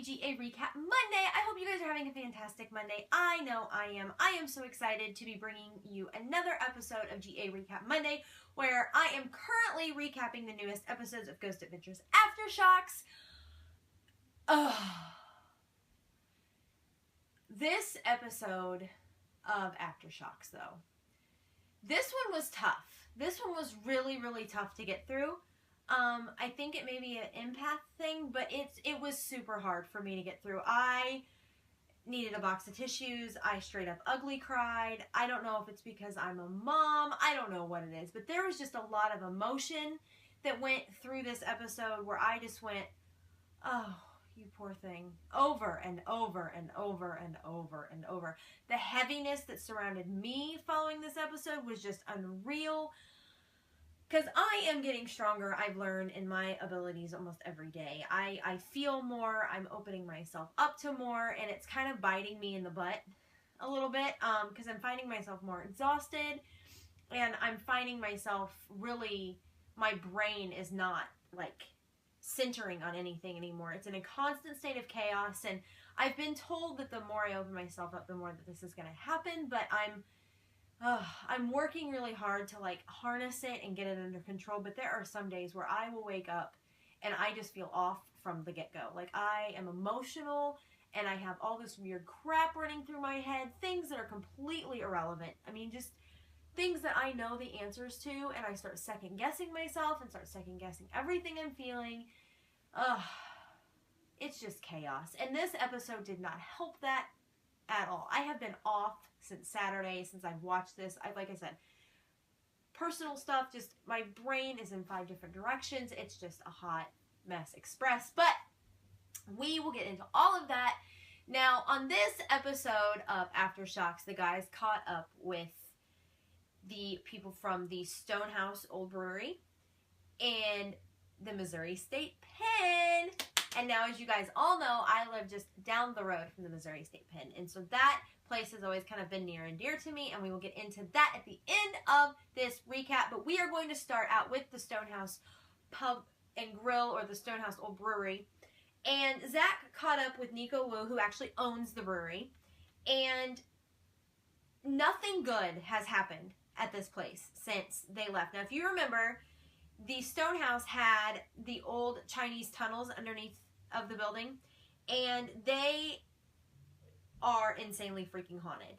Happy GA Recap Monday. I hope you guys are having a fantastic Monday. I know I am. I am so excited to be bringing you another episode of GA Recap Monday, where I am currently recapping the newest episodes of Ghost Adventures Aftershocks. This episode of Aftershocks, though, this one was tough. This one was really, really tough to get through. I think it may be an empath thing, but it was super hard for me to get through. I needed a box of tissues. I straight up ugly cried. I don't know if it's because I'm a mom. I don't know what it is, but there was just a lot of emotion that went through this episode where I just went, oh, you poor thing, over and over and over and over and over. The heaviness that surrounded me following this episode was just unreal. Because I am getting stronger, I've learned, in my abilities almost every day. I feel more, I'm opening myself up to more, and it's kind of biting me in the butt a little bit, because I'm finding myself more exhausted, and I'm finding myself really, my brain is not, like, centering on anything anymore. It's in a constant state of chaos, and I've been told that the more I open myself up, the more that this is going to happen, but I'm working really hard to like harness it and get it under control, but there are some days where I will wake up and I just feel off from the get-go. Like, I am emotional and I have all this weird crap running through my head, things that are completely irrelevant. I mean, just things that I know the answers to, and I start second-guessing myself and start second-guessing everything I'm feeling. It's just chaos. And this episode did not help that at all. I have been off since Saturday, since I've watched this. Like I said, personal stuff, just my brain is in 5 different directions. It's just a hot mess express. But we will get into all of that. Now, on this episode of Aftershocks, the guys caught up with the people from the Stonehouse Old Brewery and the Missouri State Pen. And now, as you guys all know, I live just down the road from the Missouri State Pen. And so that place has always kind of been near and dear to me, and we will get into that at the end of this recap. But we are going to start out with the Stonehouse Pub and Grill, or the Stonehouse Old Brewery. And Zach caught up with Nico Wu, who actually owns the brewery. And nothing good has happened at this place since they left. Now, if you remember, the Stonehouse had the old Chinese tunnels underneath of the building, and they are insanely freaking haunted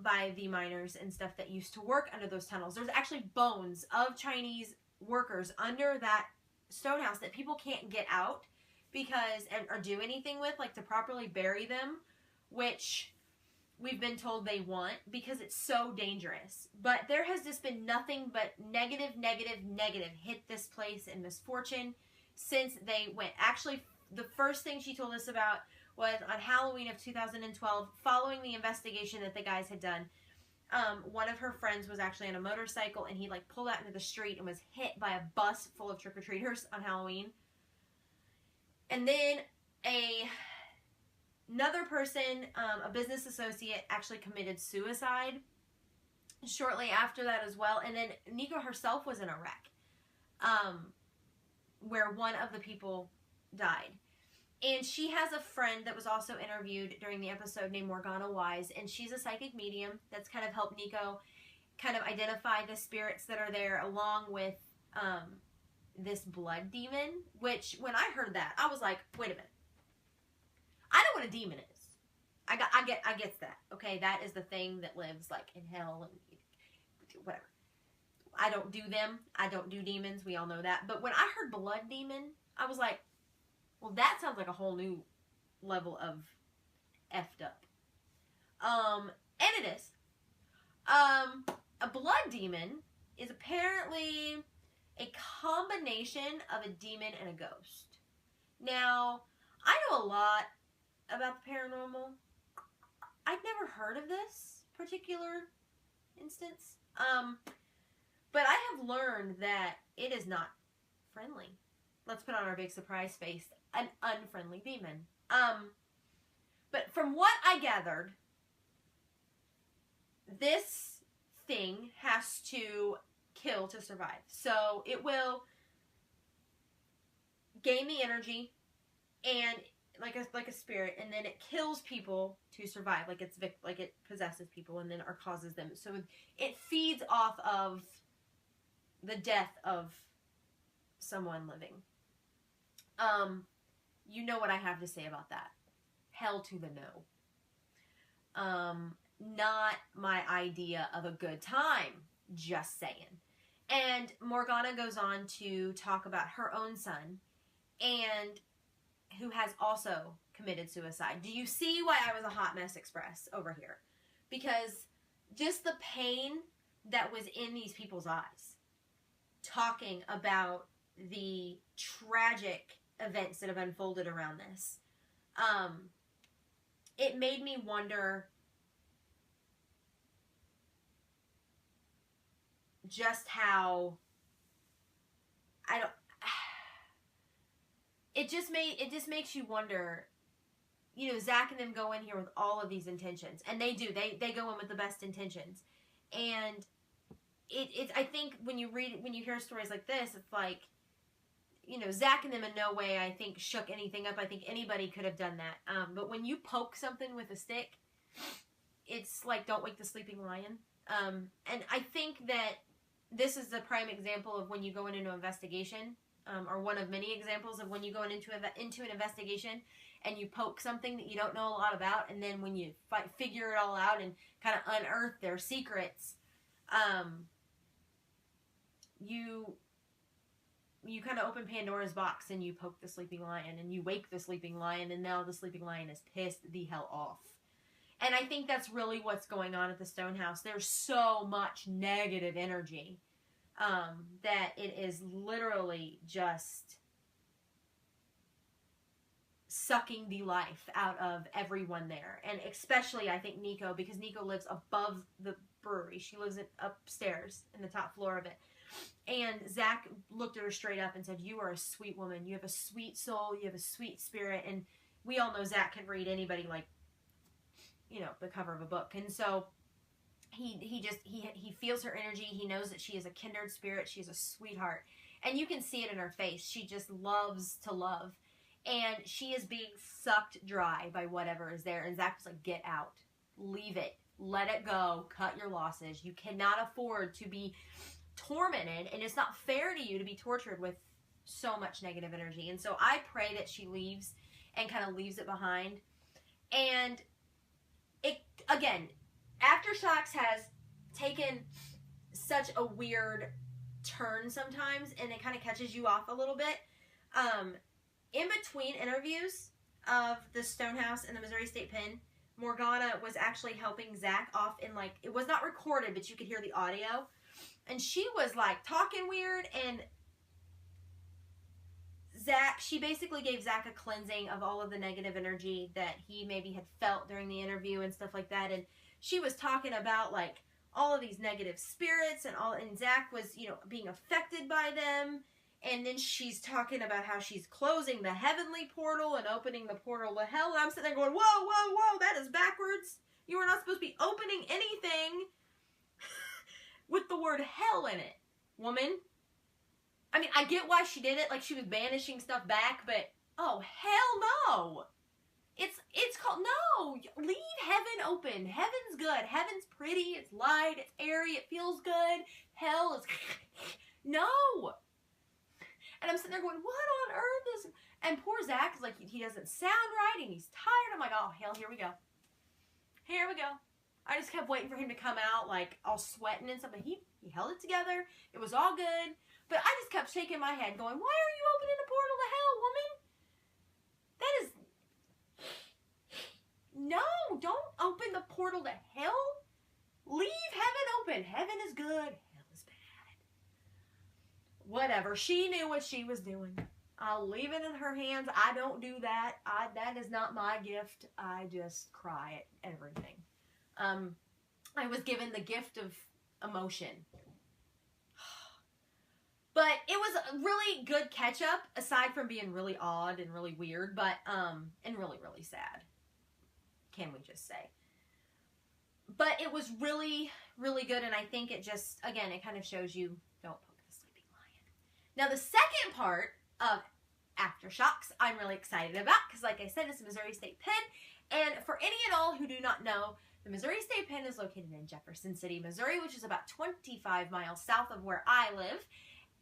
by the miners and stuff that used to work under those tunnels. There's actually bones of Chinese workers under that Stonehouse that people can't get out because, or do anything with, like to properly bury them, which we've been told they want because it's so dangerous. But there has just been nothing but negative hit this place in misfortune since they went. Actually, the first thing she told us about was on Halloween of 2012, following the investigation that the guys had done. One of her friends was actually on a motorcycle, and he like pulled out into the street and was hit by a bus full of trick-or-treaters on Halloween. And then another person, a business associate, actually committed suicide shortly after that as well. And then Nico herself was in a wreck where one of the people died. And she has a friend that was also interviewed during the episode named Morgana Wise, and she's a psychic medium that's kind of helped Nico kind of identify the spirits that are there, along with this blood demon, which when I heard that, I was like, wait a minute. I know what a demon is. I get that. Okay, that is the thing that lives like in hell and whatever. I don't do them. I don't do demons. We all know that. But when I heard blood demon, I was like, well, that sounds like a whole new level of effed up. And it is. A blood demon is apparently a combination of a demon and a ghost. Now, I know a lot about the paranormal. I'd never heard of this particular instance. But I have learned that it is not friendly. Let's put on our big surprise face. An unfriendly demon. But from what I gathered, this thing has to kill to survive. So it will gain the energy, and like a spirit, and then it kills people to survive, like it possesses people, and then or causes them. So it feeds off of the death of someone living. You know what I have to say about that? Hell to the no. Not my idea of a good time. Just saying. And Morgana goes on to talk about her own son, and who has also committed suicide. Do you see why I was a hot mess express over here? Because just the pain that was in these people's eyes, talking about the tragic events that have unfolded around this, it made me wonder just how it just makes you wonder, you know, Zach and them go in here with all of these intentions, and they do, they go in with the best intentions, and it I think when you hear stories like this, it's like, you know, Zach and them in no way, I think, shook anything up. I think anybody could have done that. But when you poke something with a stick, it's like, don't wake the sleeping lion. And I think that this is the prime example of when you go into an investigation, or one of many examples of when you go into an investigation and you poke something that you don't know a lot about, and then when you figure it all out and kind of unearth their secrets, you kind of open Pandora's box and you poke the sleeping lion and you wake the sleeping lion, and now the sleeping lion is pissed the hell off. And I think that's really what's going on at the Stonehouse. There's so much negative energy that it is literally just sucking the life out of everyone there. And especially, I think, Nico, because Nico lives above the brewery. She lives upstairs in the top floor of it. And Zach looked at her straight up and said, "You are a sweet woman. You have a sweet soul. You have a sweet spirit." And we all know Zach can read anybody like, you know, the cover of a book. And so he feels her energy. He knows that she is a kindred spirit. She's a sweetheart. And you can see it in her face. She just loves to love. And she is being sucked dry by whatever is there. And Zach was like, "Get out. Leave it. Let it go. Cut your losses. You cannot afford to be tormented, and it's not fair to you to be tortured with so much negative energy." And so I pray that she leaves and kind of leaves it behind. And it, again, Aftershocks has taken such a weird turn sometimes, and it kind of catches you off a little bit. In between interviews of the Stonehouse and the Missouri State Pen, Morgana was actually helping Zach off in, like, it was not recorded, but you could hear the audio. And she was, like, talking weird, and she basically gave Zach a cleansing of all of the negative energy that he maybe had felt during the interview and stuff like that. And she was talking about, like, all of these negative spirits and Zach was, you know, being affected by them. And then she's talking about how she's closing the heavenly portal and opening the portal to hell. And I'm sitting there going, whoa, whoa, whoa, that is backwards. You are not supposed to be opening anything with the word hell in it, woman. I mean, I get why she did it, like she was banishing stuff back, but oh, hell no. It's called, no, leave heaven open. Heaven's good. Heaven's pretty. It's light. It's airy. It feels good. Hell is, no. And I'm sitting there going, what on earth is, and poor Zach is like, he doesn't sound right, and he's tired. I'm like, oh, hell, here we go. Here we go. I just kept waiting for him to come out, like, all sweating and stuff. But he held it together. It was all good. But I just kept shaking my head, going, why are you opening the portal to hell, woman? That is... No, don't open the portal to hell. Leave heaven open. Heaven is good. Hell is bad. Whatever. She knew what she was doing. I'll leave it in her hands. I don't do that. That is not my gift. I just cry at everything. I was given the gift of emotion. But it was a really good catch-up, aside from being really odd and really weird, but, and really, really sad. Can we just say. But it was really, really good, and I think it just, again, it kind of shows you, don't poke the sleeping lion. Now, the second part of Aftershocks I'm really excited about because, like I said, it's a Missouri State Pen. And for any and all who do not know, the Missouri State Pen is located in Jefferson City, Missouri, which is about 25 miles south of where I live.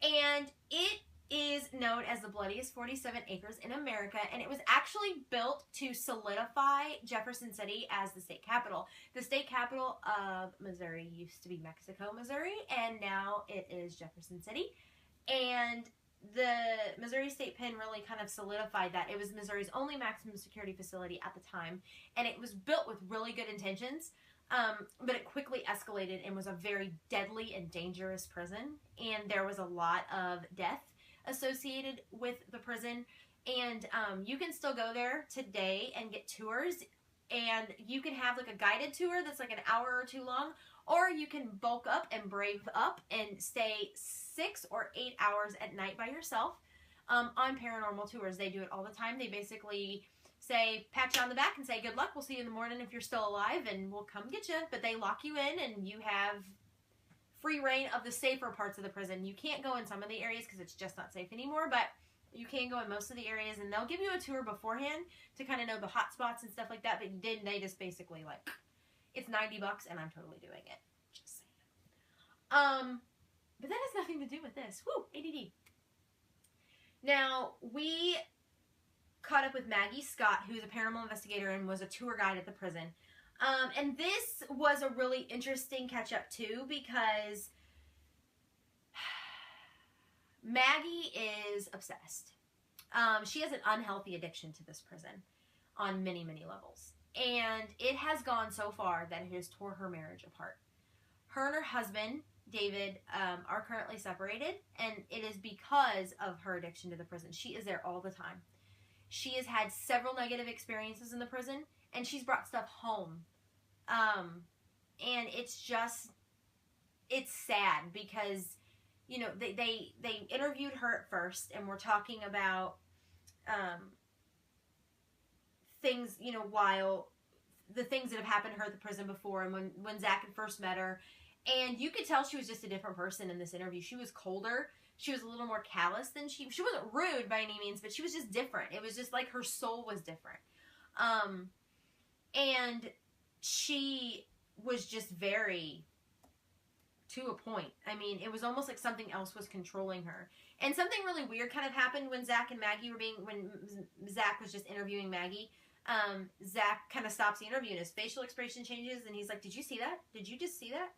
And it is known as the bloodiest 47 acres in America, and it was actually built to solidify Jefferson City as the state capital. The state capital of Missouri used to be Mexico, Missouri, and now it is Jefferson City. And the Missouri State Pen really kind of solidified that. It was Missouri's only maximum security facility at the time, and it was built with really good intentions, but it quickly escalated and was a very deadly and dangerous prison, and there was a lot of death associated with the prison. And you can still go there today and get tours, and you can have like a guided tour that's like an hour or two long, or you can bulk up and brave up and stay 6 or 8 hours at night by yourself on paranormal tours. They do it all the time. They basically say, pat you on the back and say, good luck, we'll see you in the morning if you're still alive, and we'll come get you. But they lock you in, and you have free reign of the safer parts of the prison. You can't go in some of the areas because it's just not safe anymore, but you can go in most of the areas, and they'll give you a tour beforehand to kind of know the hot spots and stuff like that. But they just basically like, it's $90 and I'm totally doing it. Just saying. But that has nothing to do with this. Woo, ADD. Now, we caught up with Maggie Scott, who's a paranormal investigator and was a tour guide at the prison. And this was a really interesting catch-up, too, because Maggie is obsessed. She has an unhealthy addiction to this prison on many, many levels. And it has gone so far that it has tore her marriage apart. Her and her husband, David, are currently separated, and it is because of her addiction to the prison. She is there all the time. She has had several negative experiences in the prison, and she's brought stuff home. And it's just, it's sad because, you know, they interviewed her at first, and we're talking about things, you know, while the things that have happened to her at the prison before, and when Zach had first met her. And you could tell she was just a different person in this interview. She was colder. She was a little more callous than she wasn't rude by any means, but she was just different. It was just like her soul was different. And she was just very to a point. I mean, it was almost like something else was controlling her. And something really weird kind of happened when Zach and Maggie were when Zach was just interviewing Maggie. Zach kind of stops the interview and his facial expression changes, and he's like, did you see that? Did you just see that?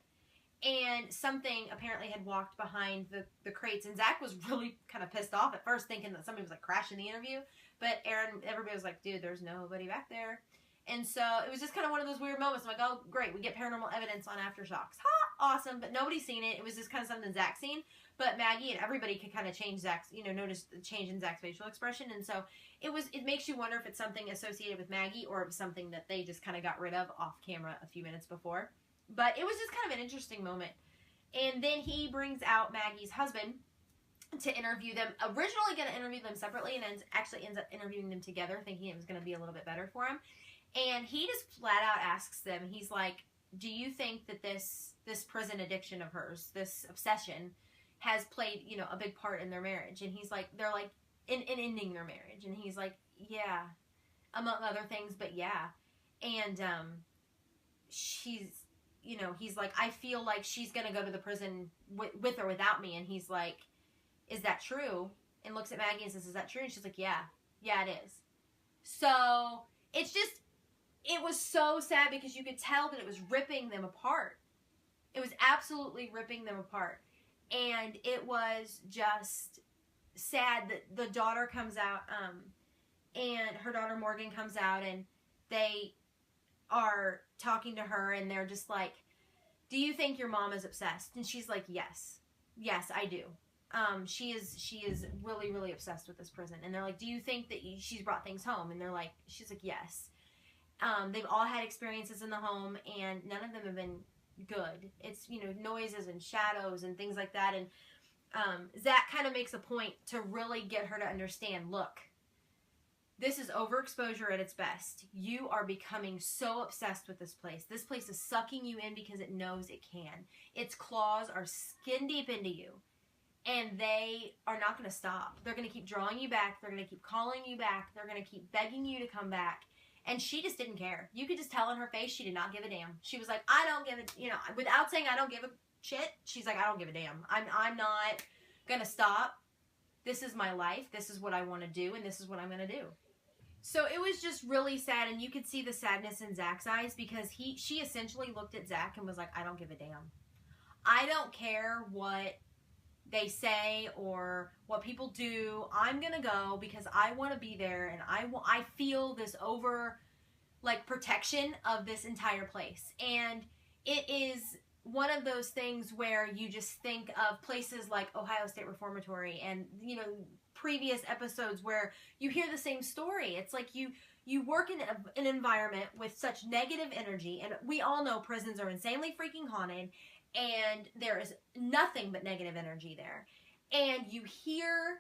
And something apparently had walked behind the crates, and Zach was really kind of pissed off at first, thinking that somebody was like crashing the interview. But everybody was like, dude, there's nobody back there. And so it was just kind of one of those weird moments. I'm like, oh, great, we get paranormal evidence on Aftershocks. Ha, awesome. But nobody's seen it. It was just kind of something Zach seen. But Maggie and everybody could kind of change Zach's, you know, notice the change in Zach's facial expression. And so it makes you wonder if it's something associated with Maggie or if it's something that they just kind of got rid of off camera a few minutes before. But it was just kind of an interesting moment. And then he brings out Maggie's husband to interview them. Originally going to interview them separately, and actually ends up interviewing them together, thinking it was going to be a little bit better for him. And he just flat out asks them, he's like, do you think that this prison addiction of hers, this obsession, has played, you know, a big part in their marriage? And he's like, they're like, in ending their marriage. And he's like, yeah, among other things, but yeah. And she's, you know, he's like, I feel like she's going to go to the prison with or without me. And he's like, is that true? And looks at Maggie and says, is that true? And she's like, yeah, it is. So it's just, it was so sad because you could tell that it was ripping them apart. It was absolutely ripping them apart. And it was just sad that the daughter comes out, and her daughter Morgan comes out, and they are talking to her, and they're just like, do you think your mom is obsessed? And she's like, yes, I do. She is really, really obsessed with this prison. And they're like, do you think that she's brought things home? And they're like, she's like, yes. They've all had experiences in the home, and none of them have been good. It's, you know, noises and shadows and things like that. And Zach kind of makes a point to really get her to understand, look, this is overexposure at its best. You are becoming so obsessed with this place. This place is sucking you in because it knows it can. Its claws are skin deep into you. And they are not going to stop. They're going to keep drawing you back. They're going to keep calling you back. They're going to keep begging you to come back. And she just didn't care. You could just tell in her face she did not give a damn. She was like, I don't give a, you know, without saying I don't give a shit, she's like, I don't give a damn. I'm not going to stop. This is my life. This is what I want to do, and this is what I'm going to do. So it was just really sad, and you could see the sadness in Zach's eyes because she essentially looked at Zach and was like, I don't give a damn. I don't care what they say or what people do. I'm gonna go because I want to be there, and I feel this protection of this entire place. And it is one of those things where you just think of places like Ohio State Reformatory and, you know, previous episodes where you hear the same story. It's like you work in an environment with such negative energy, and we all know prisons are insanely freaking haunted, and there is nothing but negative energy there. And you hear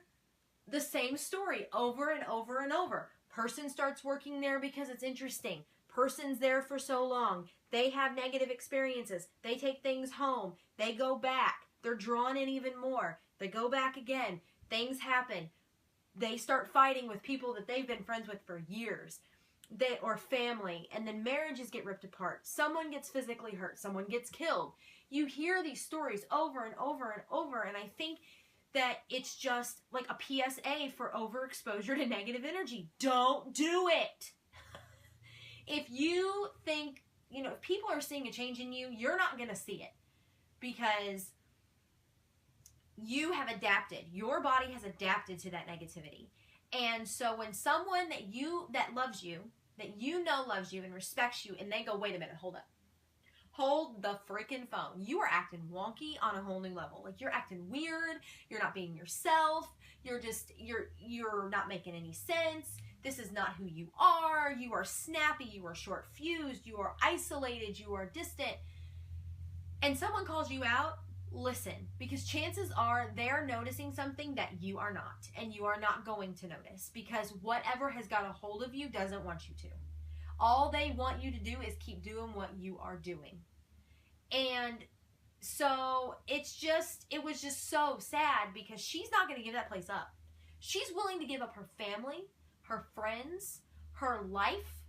the same story over and over and over. Person starts working there because it's interesting. Person's there for so long. They have negative experiences. They take things home. They go back. They're drawn in even more. They go back again. Things happen. They start fighting with people that they've been friends with for years. Or family. And then marriages get ripped apart. Someone gets physically hurt. Someone gets killed. You hear these stories over and over and over, and I think that it's just like a PSA for overexposure to negative energy. Don't do it. If you think, you know, if people are seeing a change in you, you're not going to see it because you have adapted. Your body has adapted to that negativity. And so when someone that loves you, that you know loves you and respects you, and they go, wait a minute, hold up. Hold the freaking phone. You are acting wonky on a whole new level. Like, you're acting weird. You're not being yourself. You're not making any sense. This is not who you are. You are snappy. You are short fused. You are isolated. You are distant. And someone calls you out, listen, because chances are they're noticing something that you are not, and you are not going to notice because whatever has got a hold of you doesn't want you to. All they want you to do is keep doing what you are doing. And so it was just so sad because she's not going to give that place up. She's willing to give up her family, her friends, her life,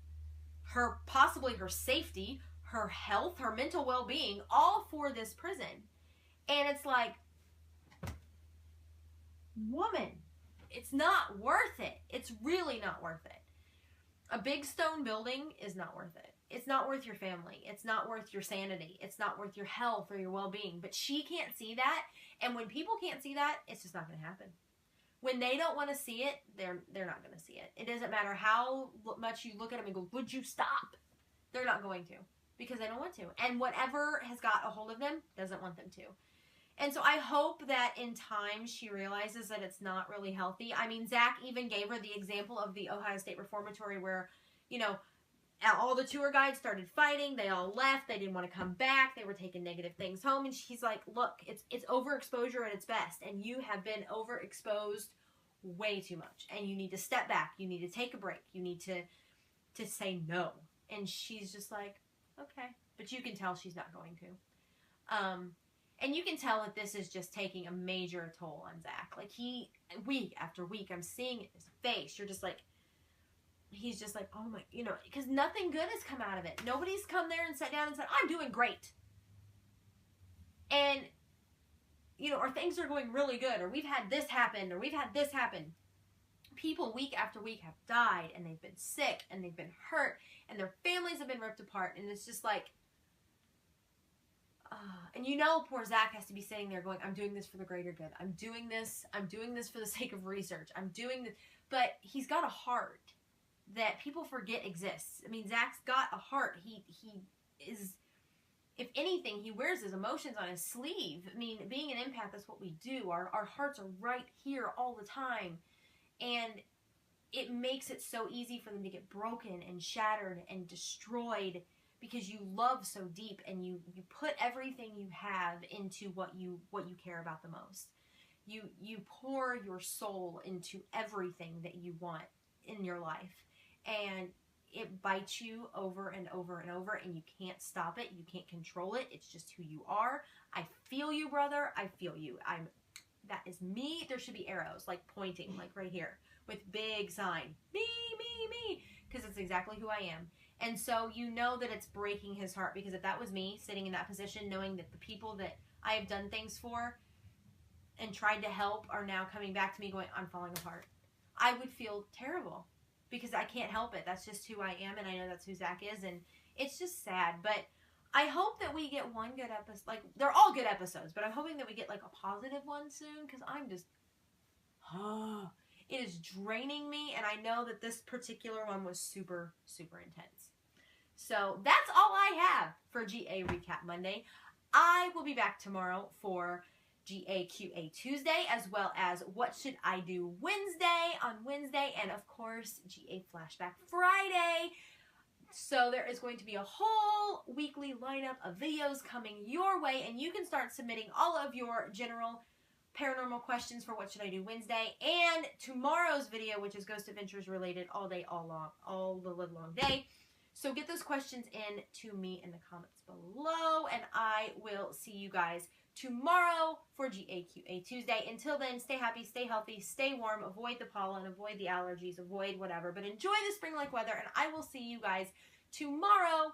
possibly her safety, her health, her mental well-being, all for this prison. And it's like, woman, it's not worth it. It's really not worth it. A big stone building is not worth it. It's not worth your family. It's not worth your sanity. It's not worth your health or your well-being. But she can't see that. And when people can't see that, it's just not going to happen. When they don't want to see it, they're not going to see it. It doesn't matter how much you look at them and go, would you stop? They're not going to because they don't want to. And whatever has got a hold of them doesn't want them to. And so I hope that in time she realizes that it's not really healthy. I mean, Zach even gave her the example of the Ohio State Reformatory where, you know, all the tour guides started fighting. They all left. They didn't want to come back. They were taking negative things home. And she's like, look, it's overexposure at its best. And you have been overexposed way too much. And you need to step back. You need to take a break. You need to say no. And she's just like, okay. But you can tell she's not going to. And you can tell that this is just taking a major toll on Zach. Like, week after week, I'm seeing it in his face. You're just like, he's just like, oh my, you know, because nothing good has come out of it. Nobody's come there and sat down and said, I'm doing great. And, you know, or things are going really good, or we've had this happen, or we've had this happen. People week after week have died, and they've been sick, and they've been hurt, and their families have been ripped apart, and it's just like, and you know, poor Zach has to be sitting there going, I'm doing this for the greater good. I'm doing this for the sake of research. I'm doing this. But he's got a heart that people forget exists. I mean, Zach's got a heart. He is, if anything, he wears his emotions on his sleeve. I mean, being an empath, that's what we do. Our hearts are right here all the time. And it makes it so easy for them to get broken and shattered and destroyed because you love so deep and you put everything you have into what you care about the most. You pour your soul into everything that you want in your life, and it bites you over and over and over, and you can't stop it. You can't control it. It's just who you are. I feel you, brother. I feel you. that is me. There should be arrows, like pointing, like right here, with big sign, me, because it's exactly who I am. And so you know that it's breaking his heart, because if that was me sitting in that position, knowing that the people that I have done things for and tried to help are now coming back to me going, I'm falling apart, I would feel terrible, because I can't help it. That's just who I am, and I know that's who Zach is, and it's just sad. But I hope that we get one good episode. Like, they're all good episodes, but I'm hoping that we get like a positive one soon, because I'm just, it is draining me, and I know that this particular one was super, super intense. So that's all I have for GA Recap Monday. I will be back tomorrow for GA QA Tuesday, as well as What Should I Do Wednesday, and of course GA Flashback Friday. So there is going to be a whole weekly lineup of videos coming your way, and you can start submitting all of your general paranormal questions for What Should I Do Wednesday, and tomorrow's video, which is Ghost Adventures related all day, all the live long day. So get those questions in to me in the comments below, and I will see you guys tomorrow for GAQA Tuesday. Until then, stay happy, stay healthy, stay warm, avoid the pollen, avoid the allergies, avoid whatever, but enjoy the spring-like weather, and I will see you guys tomorrow